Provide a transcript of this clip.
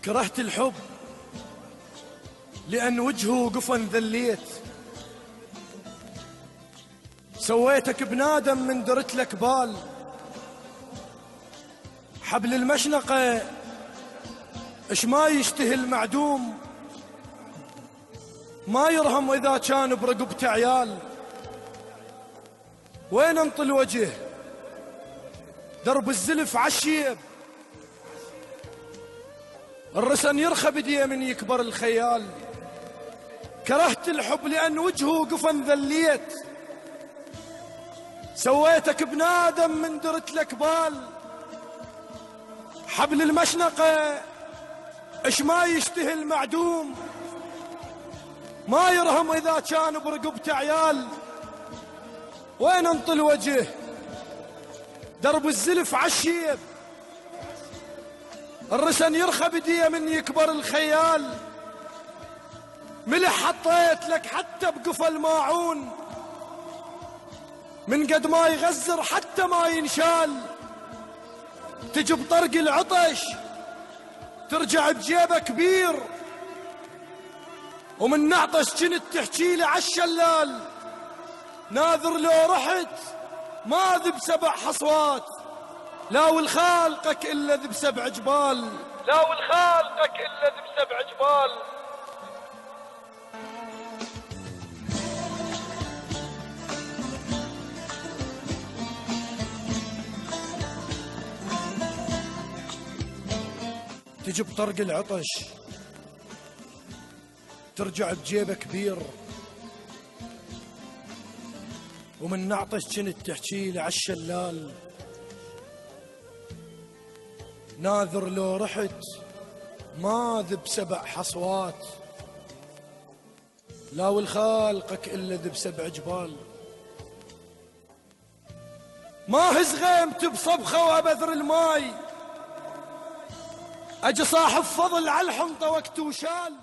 كرهت الحب لأن وجهه قفن ذليت، سويتك بنادم من درت لك بال، حبل المشنقة اش ما يشتهي المعدوم، ما يرهم إذا كان برقبته عيال. وين انطي الوجه درب الزلف عالشيب، الرسن يرخى بديه من يكبر الخيال. كرهت الحب لأن وجهه قفن ذليت، سويتك بنادم من درت لك بال، حبل المشنقة اش ما يشتهي المعدوم، ما يرهم إذا كان برقبته عيال. وين انطي الوجه درب الزلف عالشيب، الرسن يرخى بديه من يكبر الخيال. ملح حطيت لك حتى بقفا الماعون، من قد ما يغزر حتى ما ينشال. تجي بطرق العطش ترجع بجيبه كبير، ومن نعطش كنت تحكي لي عالشلال. ناذر لو رحت ما ذب 7 حصوات، لا والخالقك إلا ذب 7 جبال، لا والخالقك إلا ذب 7 جبال. تجي بطرق العطش ترجع بجيبه كبير، ومن نعطش كنت تحكي لي عالشلال. ناذر لو رحت ما ذب 7 حصوات، لا والخالقك إلا ذب 7 جبال. ما هز غيمت بصبخة وأبذر الماي، أجي صاحب فضل عالحنطة وقت وشال.